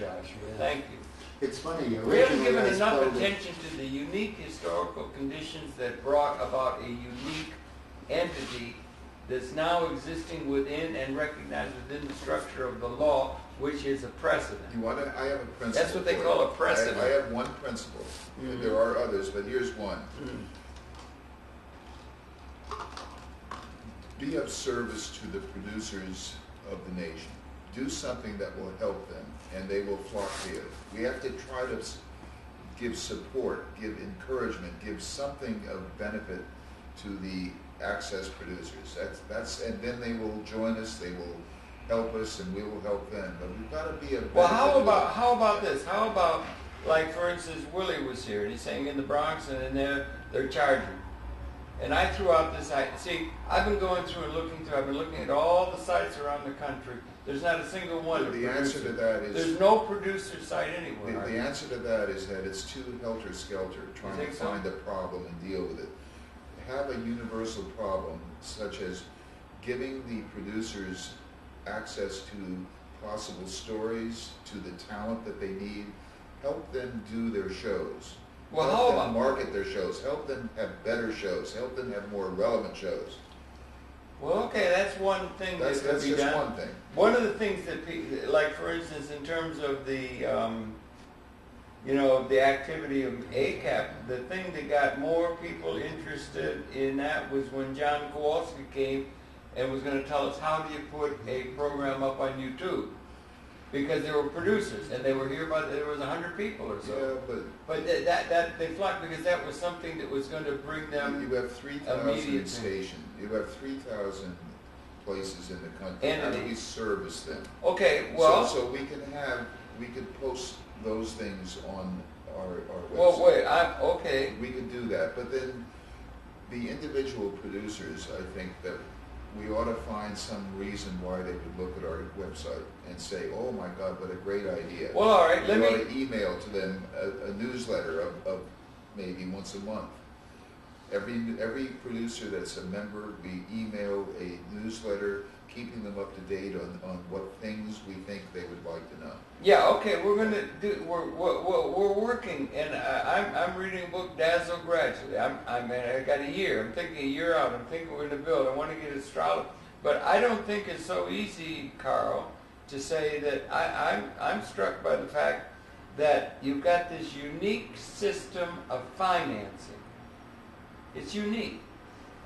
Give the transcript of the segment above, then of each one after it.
Josh. Yeah. Thank you. It's funny. We haven't originally given I enough spelled it- attention to the unique historical conditions that brought about a unique entity that's now existing within and recognized within the structure of the law, which is a precedent. You want to? I have a principle. That's what they for call you. a precedent. I have one principle. Mhm. There are others, but here's one. Be of service to the producers of the nation. Do something that will help them, and they will flock to you. We have to try to give support, give encouragement, give something of benefit to the access producers. And then they will join us. They will help us, and we will help them. But we've got to be a. Well, how about this? How about, like, for instance, Willie was here, and he's saying in the Bronx, and in they're charging. And I threw out this idea. See, I've been going through and looking through. I've been looking at all the sites around the country. There's not a single one. The answer to that is there's no producer site anywhere. the answer to that is that it's too helter-skelter trying to so? find a problem and deal with it. Have a universal problem, such as giving the producers access to possible stories, to the talent that they need. Help them do their shows. Well, help how them about market their shows? Help them have better shows. Help them have more relevant shows. Well, okay, that's one thing That's that could be just done. one thing. One of the things that, like, for instance, in terms of the, the activity of ACAP, the thing that got more people interested in that was when John Kowalski came and was going to tell us how do you put a program up on YouTube. Because there were producers, and they were here there was 100 people or so. Yeah, But that they flocked because that was something that was going to bring them. You have 3,000 stations. You have 3,000 places in the country. How do we service them? Okay, well. So we could post those things on our website. Well, wait, okay. We could do that, but then the individual producers, I think that we ought to find some reason why they would look at our website and say, "Oh my God, what a great idea!" Well, all right. We ought to email to them a newsletter of maybe once a month. Every producer that's a member, we email a newsletter, keeping them up to date on what things we think they would like to know. Yeah. Okay. We're gonna do. We're working, and I'm reading a book, Dazzle Gradually. I got a year. I'm thinking a year out. I'm thinking we're gonna build. I want to get astrology, but I don't think it's so easy, Carl, to say that I'm struck by the fact that you've got this unique system of financing. It's unique.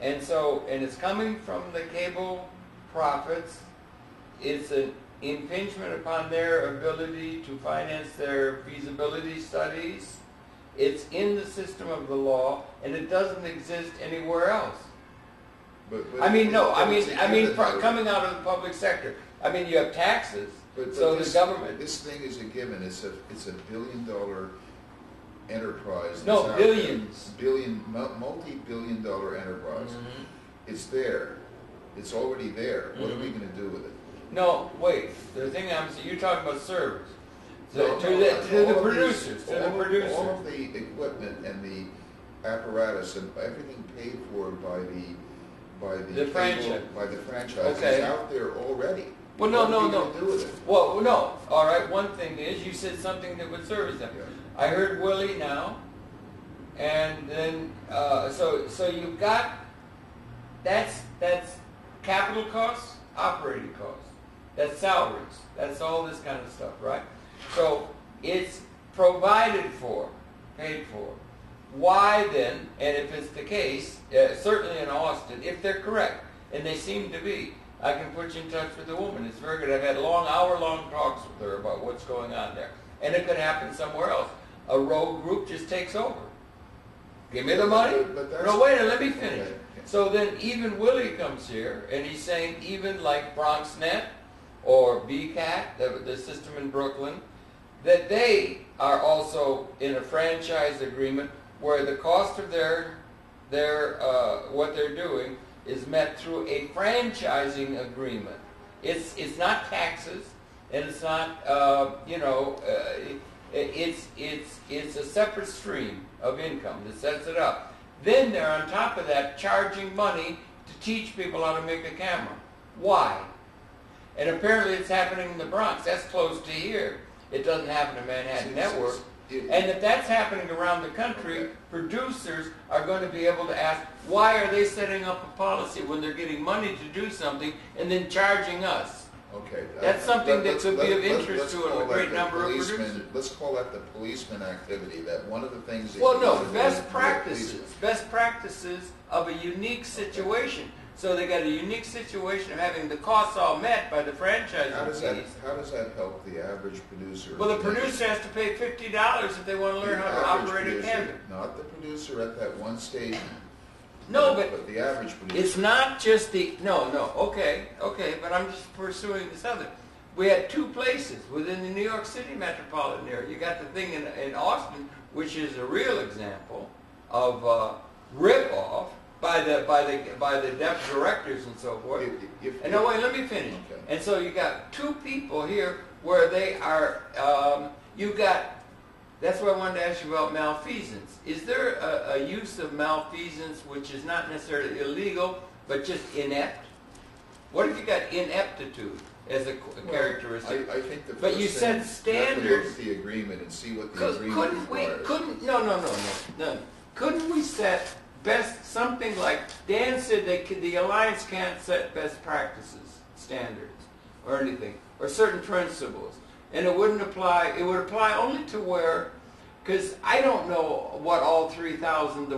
And it's coming from the cable profits. It's an impingement upon their ability to finance their feasibility studies. It's in the system of the law, and it doesn't exist anywhere else. Coming out of the public sector. I mean, you have taxes, the government. This thing is a given. It's a $1 billion enterprise. No, billions. Multi-billion-dollar enterprise. Mm-hmm. It's there. It's already there. What are we going to do with it? No, wait. The thing you're talking about service. To the producers. All of the equipment and the apparatus and everything paid for by the franchise is out there already. Well, what are we going to do with it? Well, no. All right. One thing is, you said something that would service them. Yeah. I heard Willie now, and then so you've got that's capital costs, operating costs, that's salaries, that's all this kind of stuff, right? So it's provided for, paid for. Why then? And if it's the case, certainly in Austin, if they're correct, and they seem to be, I can put you in touch with the woman. It's very good. I've had hour-long talks with her about what's going on there. And it could happen somewhere else. A rogue group just takes over. Give me the money. No, wait, let me finish. Okay. So then even Willie comes here, and he's saying even like BronxNet or BCAT, the system in Brooklyn, that they are also in a franchise agreement where the cost of their what they're doing is met through a franchising agreement. It's not taxes, and it's not it's a separate stream of income that sets it up. Then they're on top of that charging money to teach people how to make a camera. Why? And apparently it's happening in the Bronx. That's close to here. It doesn't happen in Manhattan See, Network. And if that's happening around the country, producers are going to be able to ask, why are they setting up a policy when they're getting money to do something and then charging us? Okay. That's something that could be of interest to a great number of producers. Let's call that the policeman activity, that one of the things that Well, no, best practices of a unique situation. So they got a unique situation of having the costs all met by the franchising fees. How does that help the average producer? Well, the producer has to pay $50 if they want to learn how to operate a camera. Not the producer at that one station. No, but the average producer. it's not just the, okay, but I'm just pursuing this other. We had two places within the New York City metropolitan area. You got the thing in Austin, which is a real example of rip-off by the deaf directors and so forth. Wait, let me finish. Okay. And so you got two people here where they are, that's why I wanted to ask you about malfeasance. Is there a use of malfeasance which is not necessarily illegal, but just inept? What if you got ineptitude as a characteristic? I think the but you said standards. You have to look at the agreement and see what the agreement requires. Couldn't we set something like Dan said the alliance can't set best practices, standards, or anything, or certain principles. And it wouldn't apply, it would apply only to where, because I don't know what all 3,000,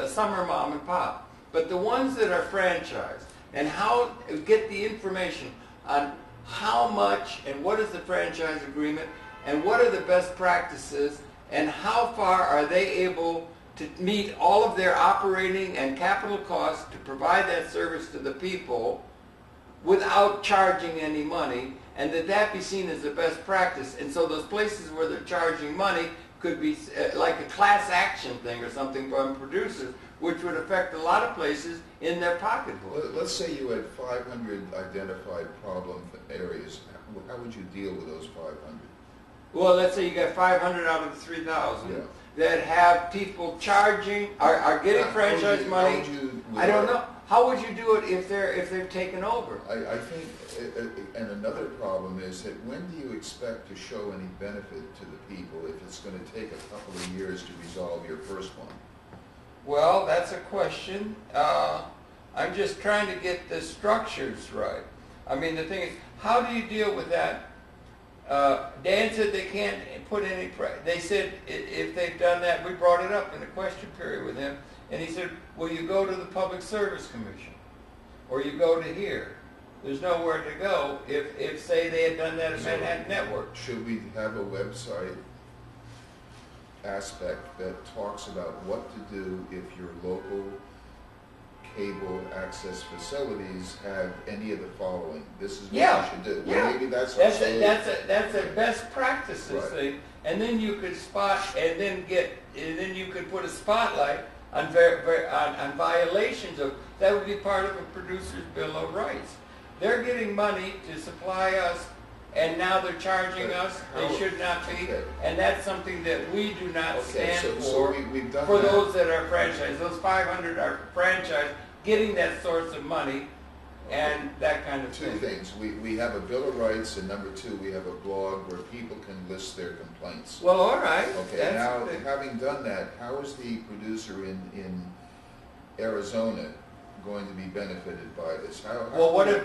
some are mom and pop, but the ones that are franchised, and how, get the information on how much, and what is the franchise agreement, and what are the best practices, and how far are they able to meet all of their operating and capital costs to provide that service to the people without charging any money, and that be seen as the best practice. And so those places where they're charging money could be like a class action thing or something from producers, which would affect a lot of places in their pocketbook. Let's say you had 500 identified problem areas. How would you deal with those 500? Well, let's say you got 500 out of the 3,000. Yeah. That have people charging, are getting franchise money. I don't know. How would you do it if they've taken over? I think, and another problem is that when do you expect to show any benefit to the people if it's going to take a couple of years to resolve your first one? Well, that's a question. I'm just trying to get the structures right. I mean, the thing is, how do you deal with that? Dan said they can't put any, they said if they've done that, we brought it up in a question period with him, and he said, well, you go to the Public Service Commission, or you go to here. There's nowhere to go if say, they had done that at Manhattan Network. Should we have a website aspect that talks about what to do if your local cable access facilities have any of the following? This is what you should do. Well, maybe that's a best practices thing, and then you could then you could put a spotlight on on violations of that. Would be part of a producer's bill of rights. They're getting money to supply us, and now they're charging us. They should not be, and that's something that we do not stand for. We've done for those that are franchised, those 500 are franchised, getting that source of money, and that kind of thing. Two things. We have a bill of rights, and number two, we have a blog where people can list their complaints. Well, all right. Okay. Now, having done that, how is the producer in Arizona going to be benefited by this? Well, what are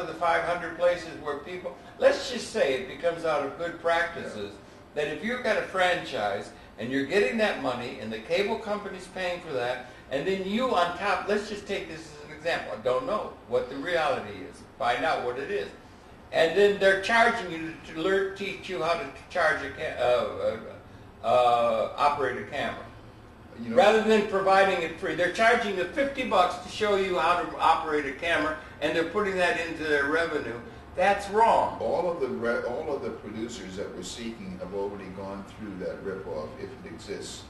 the 500 places where people? Let's just say it becomes out of good practices that if you've got a franchise and you're getting that money and the cable company's paying for that, and then you on top. Let's just take this as an example. I don't know what the reality is. Find out what it is, and then they're charging you to teach you how to charge operate a camera. Rather than providing it free, they're charging you $50 to show you how to operate a camera, and they're putting that into their revenue. That's wrong. All of the producers that we're seeking have already gone through that ripoff, if it exists.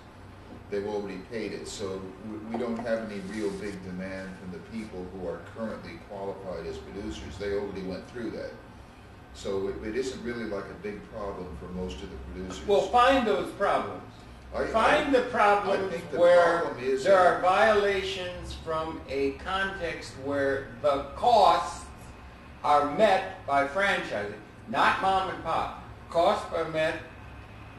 They've already paid it, so we don't have any real big demand from the people who are currently qualified as producers. They already went through that. So it isn't really like a big problem for most of the producers. Well, find those problems. Find the problems where there are violations from a context where the costs are met by franchising, not mom and pop. cost per met,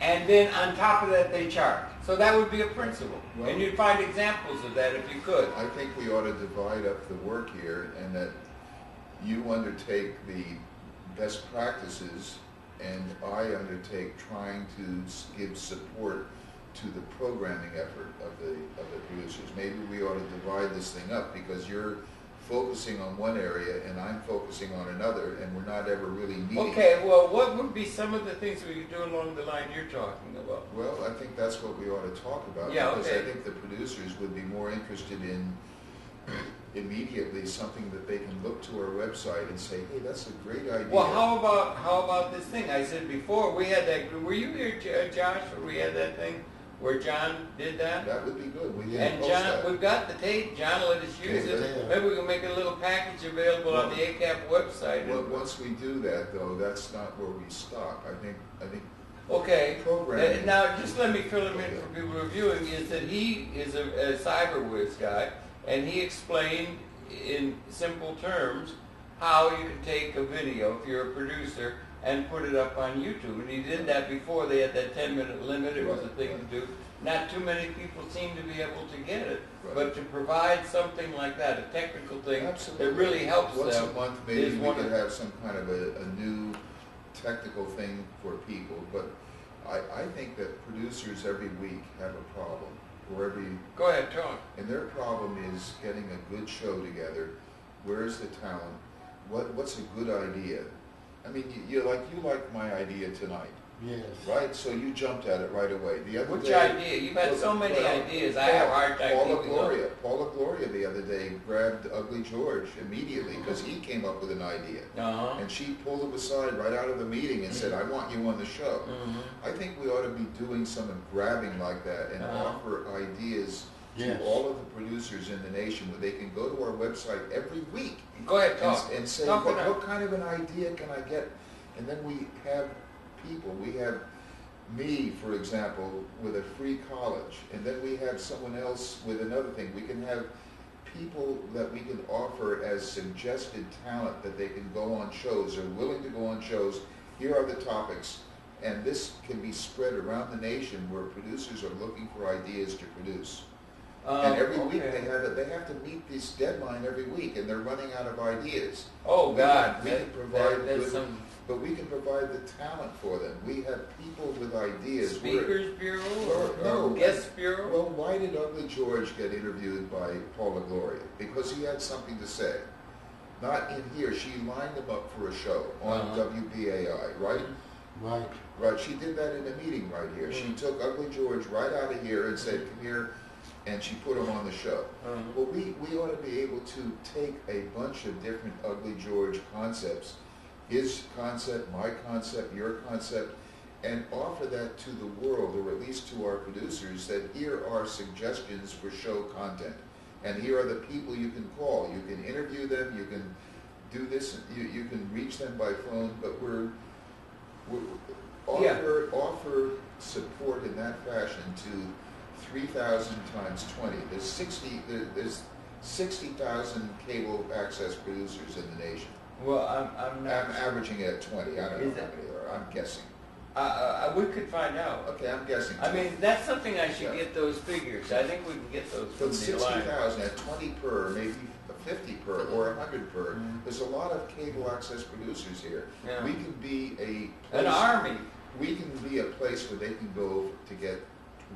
and then on top of that they charge. So that would be a principle. Well, and you'd find examples of that if you could. I think we ought to divide up the work here, and that you undertake the best practices, and I undertake trying to give support to the programming effort of the producers. Maybe we ought to divide this thing up, because you're focusing on one area and I'm focusing on another, and we're not ever really meeting. Okay, well, what would be some of the things we could do along the line you're talking about? Well, I think that's what we ought to talk about. Yeah, because okay. I think the producers would be more interested in immediately something that they can look to our website and say, hey, that's a great idea. Well, how about this thing I said before? We had that. Were you here, Josh? Where we had that thing where John did that? That would be good. We didn't And post John, that. we've got the tape. John let us use Okay, it. yeah. Maybe we can make a little package available on the ACAP website. Well, once we do that, though, that's not where we stop. I think Okay. programming. Now, just let me fill him in for people reviewing. Is that he is a cyber whiz guy, and he explained in simple terms how you can take a video if you're a producer and put it up on YouTube. And he did that before they had that 10-minute limit. It was a thing to do. Not too many people seem to be able to get it. Right. But to provide something like that, a technical thing Absolutely. that really helps Once them. a month, maybe is we one could of- have some kind of a new technical thing for people. But I think that producers every week have a problem, or Go ahead, talk. and their problem is getting a good show together. Where's the talent? What's a good idea? I mean, you like my idea tonight, Yes. right? So you jumped at it right away. The other Which day, idea? You've had so many ideas. I have a hard time keeping up. Paula Gloria the other day grabbed Ugly George immediately because he came up with an idea. Uh-huh. And she pulled him aside right out of the meeting and said, I want you on the show. Mm-hmm. I think we ought to be doing some grabbing like that and Uh-huh. offer ideas Yes. to all of the producers in the nation where they can go to our website every week Go ahead, talk. and say, Talk it what out. kind of an idea can I get? And then we have people. We have me, for example, with a free college. And then we have someone else with another thing. We can have people that we can offer as suggested talent that they can go on shows, are willing to go on shows. Here are the topics. And this can be spread around the nation where producers are looking for ideas to produce. And every week Okay. they have to meet this deadline every week, and they're running out of ideas. Oh, God. We can provide that's good, some but we can provide the talent for them. We have people with ideas. Speakers Bureau or No. Guest Bureau? Well, why did Ugly George get interviewed by Paula Gloria? Because he had something to say. Not in here. She lined him up for a show on Uh-huh. WBAI, right? Right. Right. She did that in a meeting right here. She took Ugly George right out of here and said, come here, and she put him on the show. Uh-huh. Well, we ought to be able to take a bunch of different Ugly George concepts, his concept, my concept, your concept, and offer that to the world, or at least to our producers, that here are suggestions for show content. And here are the people you can call. You can interview them, you can do this, you can reach them by phone, but we're offer support in that fashion to 3,000 times 20. There's 60,000 cable access producers in the nation. Well, I'm not. I'm averaging it at 20. I don't know Is how it? many there are. I'm guessing. We could find out. Okay, I'm guessing. I mean, that's something I should Yeah. get those figures. I think we can get those from But the line. 60,000 at 20 per, maybe 50 per, or 100 per. There's a lot of cable access producers here. Yeah. We can be a An place- army. We can be a place where they can go to get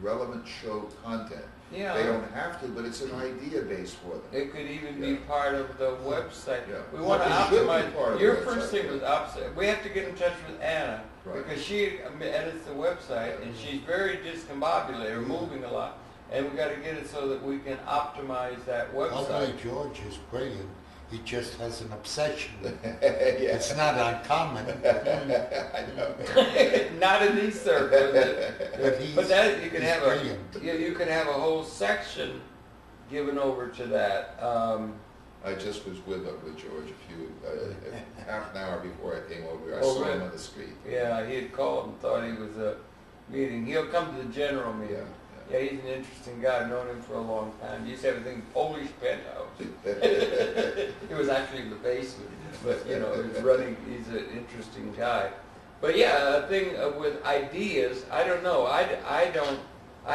relevant show content. Yeah. They don't have to, but it's an idea base for them. It could even be Yeah. part of the website. Yeah. We want to It should be optimize. part of the Your website, first thing yeah. was opposite. We have to get in touch with Anna Right. because she edits the website and she's very discombobulated, or moving a lot, and we got to get it so that we can optimize that Ugly website. George is brilliant. He just has an obsession. Yeah. It's not uncommon. I know. Not in these circles. But that you can he's have brilliant. you can have a whole section given over to that. I just was with Ugly George half an hour before I came over. I Oh, saw him really? on the street. Yeah, he had called and thought he was a meeting. He'll come to the general Yeah. meeting. Yeah, he's an interesting guy. I've known him for a long time. He used to have a thing, Polish penthouse. Yeah. It was actually in the basement, but you know, he was running. He's an interesting guy. But yeah, a thing with ideas, I don't know. I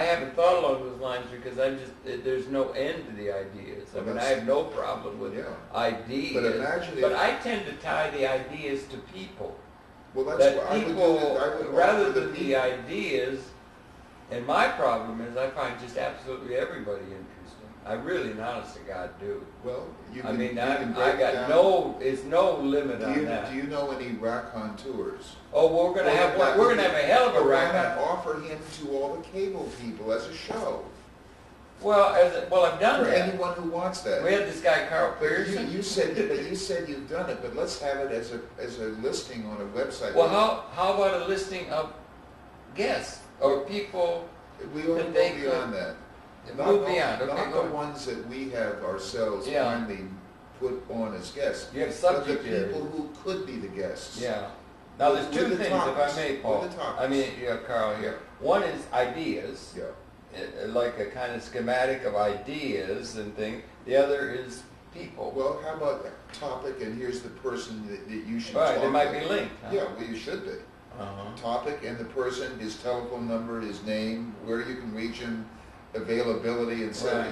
haven't thought along those lines because there's no end to the ideas. I Well, mean, I that's- have no problem with Yeah. ideas. But imagine but if- I tend to tie the ideas to people. Well, that's That what I would do. people, I would rather offer than the people. ideas, and my problem is I find just absolutely everybody interesting. I really, and honest to God, do. Well, you I can. mean, you I can break got down- it's no limit Do on you, that. do you know any raconteurs? Oh, well, we're gonna have one. We're gonna have a hell of a But why rack. not offer him to all the cable people as a show? Well, I've done For that. anyone who wants that. We had this guy Carl But Pearson. you said you've done it, but let's have it as a listing on a website. Well, how about a listing of guests or people? We ought to that they go beyond that. Move beyond. Okay, Not go the ahead. ones that we have ourselves Yeah. finally put on as guests. You have But the subject people areas. who could be the guests. Yeah. Now, there's With two the things, if I topics. may, With Paul. the topics. I mean, you have Carl here. One is ideas, Yeah. like a kind of schematic of ideas and things. The other is people. Well, how about topic, and here's the person that you should Right, talk they might to. be linked. Huh? Yeah, well, you should be. Uh-huh. Topic and the person, his telephone number, his name, where you can reach him, availability, and so, Right.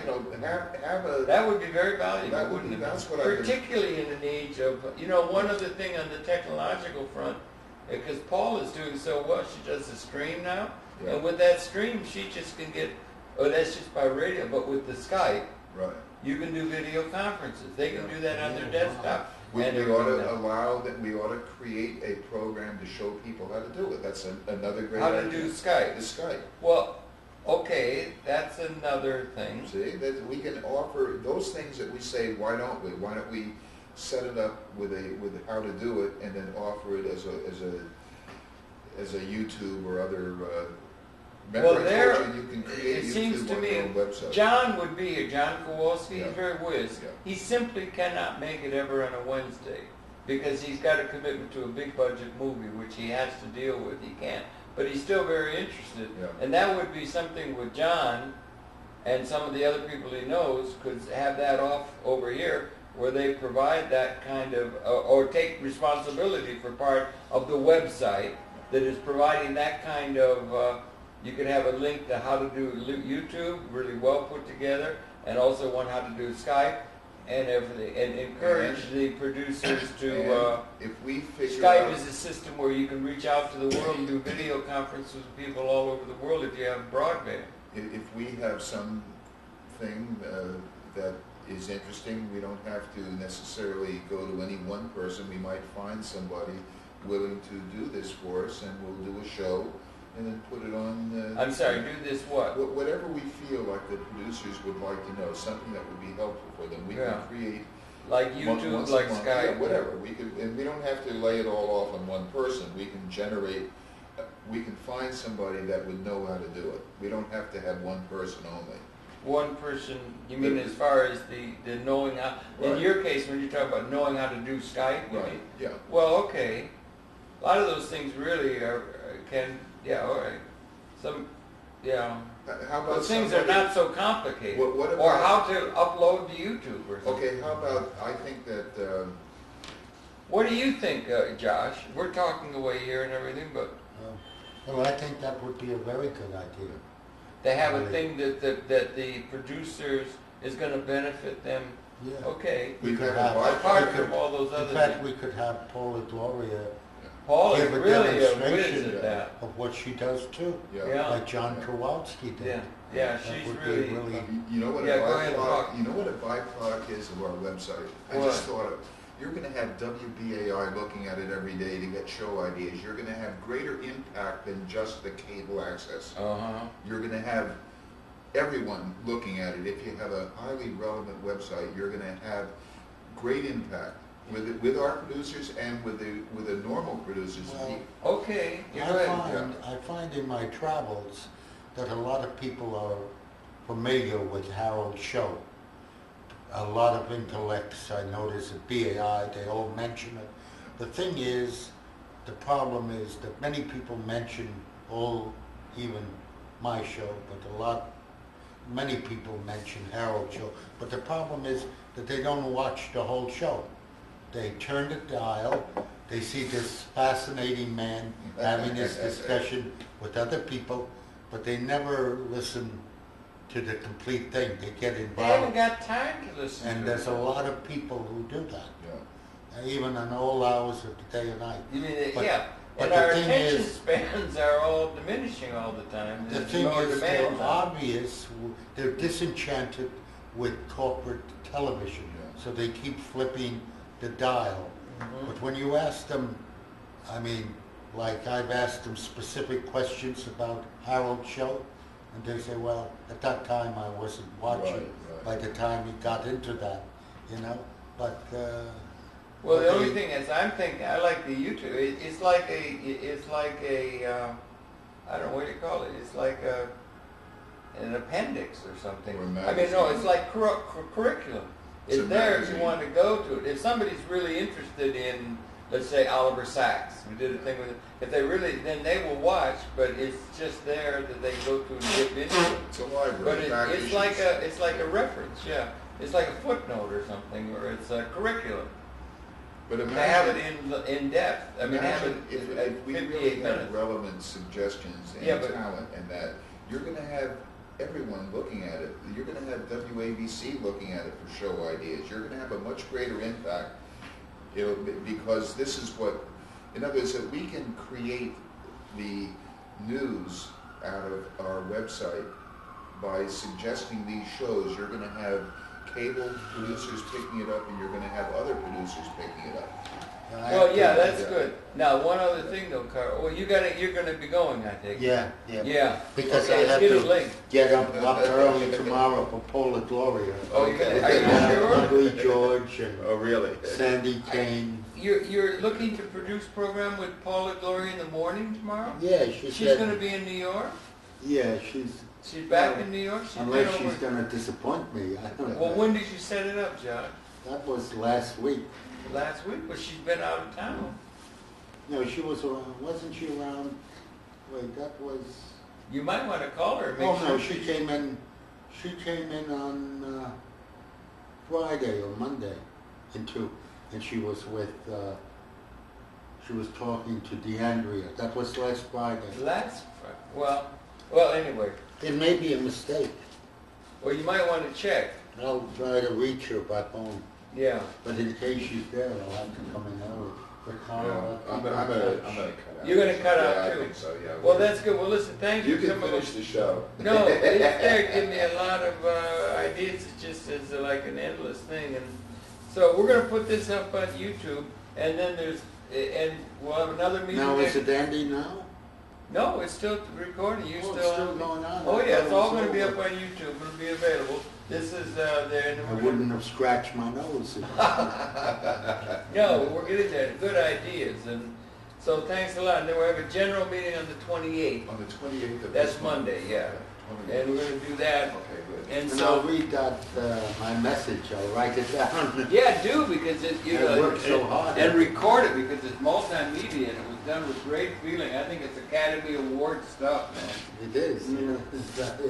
have a. That would be very valuable, That would wouldn't be- it? that's what I would- Particularly in an age of, one other thing on the technological front, because Paul is doing so well, she does the stream now, Yeah. and with that stream, she just can get, that's just by radio, but with the Skype, Right. you can do video conferences. They can Yeah. do that on their Yeah, wow. desktop. We and ought everything to else. allow that, we ought to create a program to show people how to do it. That's another great How idea. to do Skype. The Skype. Well, okay, that's another thing. See, that we can offer those things that we say, why don't we? Why don't we set it up with how to do it, and then offer it as a YouTube or other. Remember, I told you can create it YouTube seems to on me, your own website. John would be here, John Kowalski, Yeah. he's very whiz. Yeah. He simply cannot make it ever on a Wednesday because he's got a commitment to a big budget movie which he has to deal with. He can't, but he's still very interested. Yeah. And that would be something with John and some of the other people he knows could have that off over here where they provide that kind of, or take responsibility for part of the website that is providing that kind of, you could have a link to how to do YouTube, really well put together, and also one how to do Skype and everything, and encourage the producers to, And if we figure Skype out, is a system where you can reach out to the world and do video conferences with people all over the world if you have broadband. if we have something that is interesting, we don't have to necessarily go to any one person. We might find somebody willing to do this for us, and we'll do a show and then put it on. I'm sorry, do this what? Whatever we feel like the producers would like to know, something that would be helpful for them. We Yeah. can create Like once YouTube, a like month, Skype? yeah, whatever. We could, and we don't have to lay it all off on one person. We can generate. We can find somebody that would know how to do it. We don't have to have one person only. One person, you mean as far as the knowing how, in Right. your case, when you talk about knowing how to do Skype, you Right. mean? Yeah. Well, okay. A lot of those things really yeah, all right. Some, yeah. How about But things are somebody- not so complicated. What Or about- how to upload to YouTube or something. Okay, how about, I think that, What do you think, Josh? We're talking away here and everything, but Well, I think that would be a very good idea. they have a Right. thing that the producers is going to benefit them. Yeah. Okay. we could have have- a Apart bypass. from all those In other fact, things. we could have Paula Gloria Paul is give a really a whiz demonstration at that. of what she does too, Yeah. like John Kowalski did. Yeah, yeah, That she's would be really. You know what Yeah, a go ahead and byproduct, talk. you know what a byproduct is of our website? I What? just thought of, you're gonna have WBAI looking at it every day to get show ideas. You're gonna have greater impact than just the cable access. Uh-huh. You're gonna have everyone looking at it. If you have a highly relevant website, you're gonna have great impact with our producers and with the normal producers. Well, Okay, you go ahead. I find in my travels that a lot of people are familiar with Harold's show. A lot of intellects, I notice at BAI, they all mention it. The thing is, the problem is that many people mention even my show, but many people mention Harold's show. But the problem is that they don't watch the whole show. They turn the dial, They see this fascinating man having this discussion with other people, but they never listen to the complete thing. They get They haven't involved. got time to listen And to there's it. a lot of people who do that, Yeah. even in all hours of the day and night. You mean, But- yeah. but And the our thing attention is- spans are all diminishing all the time. The There's thing more is, they're demand on it. obvious, they're disenchanted with corporate television, Yeah. so they keep flipping the dial. Mhm. But when you ask them, I mean, like I've asked them specific questions about Harold's show, and they say, well, at that time I wasn't watching. Right. By the time he got into that, you know, but. Well, the but only they- thing is, I'm thinking, I like the YouTube. It's like I don't know, what do you call it? It's like an appendix or something. Or a I mean, no, magazine. it's like curriculum. It's It's a there if magazine. you want to go to it. If somebody's really interested in, let's say, Oliver Sacks, we did a thing with it. If they really, then they will watch, but it's just there that they go to and dip into it. It's a library. But back it's issues. like a reference, yeah. It's like a footnote or something, or it's a curriculum. But They have imagine, it in depth. I mean, have it imagine at if we 58 really had minutes. relevant suggestions and Yeah, but- talent and that, you're gonna have everyone looking at it. You're gonna have WABC looking at it for show ideas. You're gonna have a much greater impact, you know, because this is what, in other words, that we can create the news out of our website by suggesting these shows. You're gonna have cable producers picking it up, and you're gonna have other producers picking it up. and I Well, have yeah, to- that's good. Now, one other thing though, Carl. Well, you're gonna be going, I think. Yeah. Yeah. Because Okay, I have get it to linked. get up early tomorrow for Pola Gloria. Oh, you're gonna, are And you sure? Ugly George and Oh, really? Sandy Kane. You're looking to produce program with Paula Gloria in the morning tomorrow? Yeah, she She's said. gonna be in New York? Yeah, she's. She's back in New York? She's Unless been she's over- gonna disappoint me. I don't Well, know. when did you set it up, John? That was last week. Last week? Well, she's been out of town. No, she was around. Wasn't she around? Wait, that was. You might want to call her and make Oh sure. no, she came in. She came in on Friday or Monday, and she was with. She was talking to DeAndrea. That was last Friday. Well, anyway. It may be a mistake. Well, you might want to check. I'll try to reach her by phone, Yeah. but in case she's there, I'll have to come in early. But I'm gonna cut out. You're gonna cut out, Yeah, too. I think so, yeah. Well, that's good. Well, listen, thank you. You can Some of finish them- the show. No, it's there. Give me a lot of ideas. It just is like an endless thing. And so we're going to put this up on YouTube, and then and we'll have another meeting. Now, next- is it Andy now? No, it's still recording. You Oh, still it's still have- going on. Oh I yeah, thought it's it all was going to be up over. on YouTube. It'll be available. This is there. I wouldn't have scratched my nose. No, we're getting there. Good ideas, and so thanks a lot. And then we'll have a general meeting on the 28th. On the 28th of That's this month. Monday, yeah. 28th. And we're going to do that. Okay, good. And And I'll so, read that, my message, I'll write it down. yeah, do because I worked so hard. and record it because it's multimedia and it was done with great feeling. I think it's Academy Award stuff, man. It is.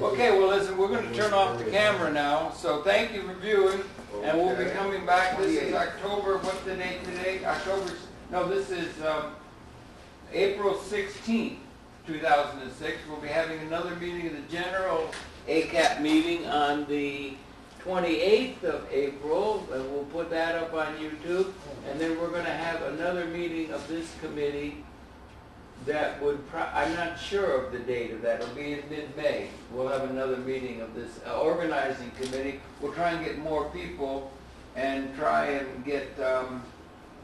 Okay, well listen, we're going to turn off the camera now. So thank you for viewing, and we'll be Okay. coming back. This is 28th. October. What's the date today? October. No, this is April 16th, 2006. We'll be having another meeting of the general ACAP meeting on the 28th of April, and we'll put that up on YouTube. And then we're going to have another meeting of this committee that would, I'm not sure of the date of that. It'll be in mid-May. We'll have another meeting of this organizing committee. We'll try and get more people and try and get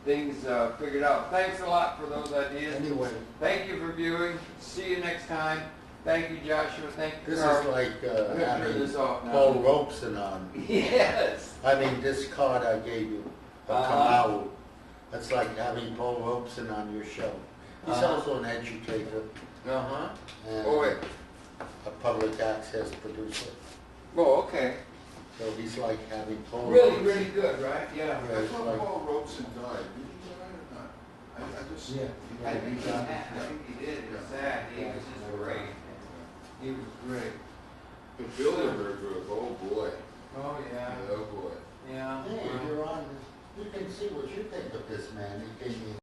things figured out. Thanks a lot for those ideas. Anyway, Thank you for viewing. See you next time. Thank you, Joshua. Thank you, this Carl. is like I'm gonna turn having this off now. Paul Robeson on. Yes. I mean, this card I gave you, a Uh-huh. Kamau, that's like having Paul Robeson on your show. He's Uh-huh. also an educator Uh-huh. and Oh, wait. a public access producer. Oh, okay. So he's like having Paul Really, Robeson. really good, right? Yeah. Yeah, I it's thought like- Paul Robeson died. Did he die or not? I just. Yeah. I think he did. It's sad. He was just great. He was great. The Bilderberg Group, oh boy. Oh, yeah. Oh boy. Yeah. Hey, you're on, you can see what you think of this man. He gave me